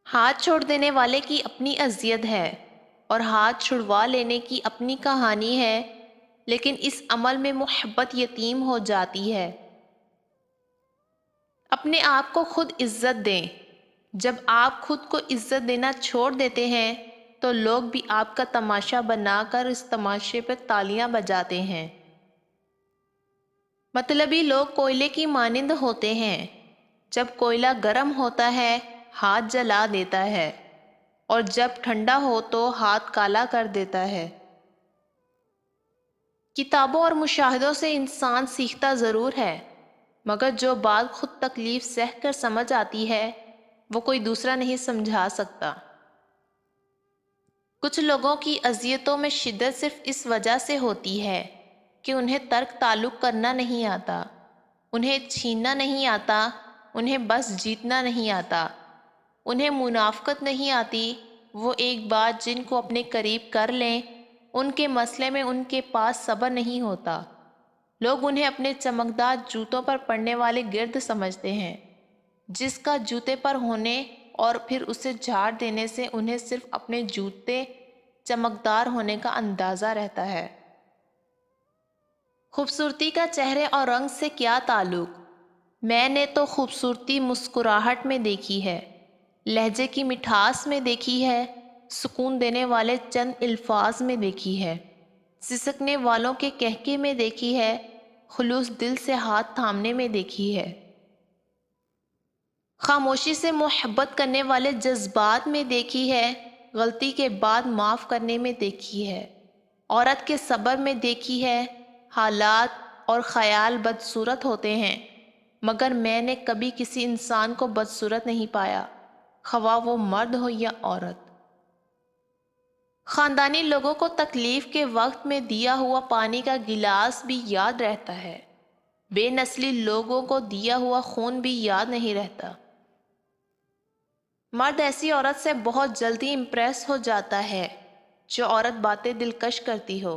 ہاتھ چھوڑ دینے والے کی اپنی اذیت ہے اور ہاتھ چھڑوا لینے کی اپنی کہانی ہے، لیکن اس عمل میں محبت یتیم ہو جاتی ہے۔ اپنے آپ کو خود عزت دیں۔ جب آپ خود کو عزت دینا چھوڑ دیتے ہیں تو لوگ بھی آپ کا تماشا بنا کر اس تماشے پہ تالیاں بجاتے ہیں۔ مطلبی لوگ کوئلے کی مانند ہوتے ہیں، جب کوئلہ گرم ہوتا ہے ہاتھ جلا دیتا ہے، اور جب ٹھنڈا ہو تو ہاتھ کالا کر دیتا ہے۔ کتابوں اور مشاہدوں سے انسان سیکھتا ضرور ہے، مگر جو بات خود تکلیف سہ کر سمجھ آتی ہے وہ کوئی دوسرا نہیں سمجھا سکتا۔ کچھ لوگوں کی اذیتوں میں شدت صرف اس وجہ سے ہوتی ہے کہ انہیں ترک تعلق کرنا نہیں آتا، انہیں چھیننا نہیں آتا، انہیں بس جیتنا نہیں آتا، انہیں منافقت نہیں آتی۔ وہ ایک بات جن کو اپنے قریب کر لیں ان کے مسئلے میں ان کے پاس صبر نہیں ہوتا۔ لوگ انہیں اپنے چمکدار جوتوں پر پڑنے والے گرد سمجھتے ہیں، جس کا جوتے پر ہونے اور پھر اسے جھاڑ دینے سے انہیں صرف اپنے جوتے چمکدار ہونے کا اندازہ رہتا ہے۔ خوبصورتی کا چہرے اور رنگ سے کیا تعلق؟ میں نے تو خوبصورتی مسکراہٹ میں دیکھی ہے، لہجے کی مٹھاس میں دیکھی ہے، سکون دینے والے چند الفاظ میں دیکھی ہے، سسکنے والوں کے کہکے میں دیکھی ہے، خلوص دل سے ہاتھ تھامنے میں دیکھی ہے، خاموشی سے محبت کرنے والے جذبات میں دیکھی ہے، غلطی کے بعد معاف کرنے میں دیکھی ہے، عورت کے صبر میں دیکھی ہے۔ حالات اور خیال بدصورت ہوتے ہیں، مگر میں نے کبھی کسی انسان کو بدصورت نہیں پایا، خواہ وہ مرد ہو یا عورت۔ خاندانی لوگوں کو تکلیف کے وقت میں دیا ہوا پانی کا گلاس بھی یاد رہتا ہے، بے نسلی لوگوں کو دیا ہوا خون بھی یاد نہیں رہتا۔ مرد ایسی عورت سے بہت جلدی امپریس ہو جاتا ہے جو عورت باتیں دلکش کرتی ہو،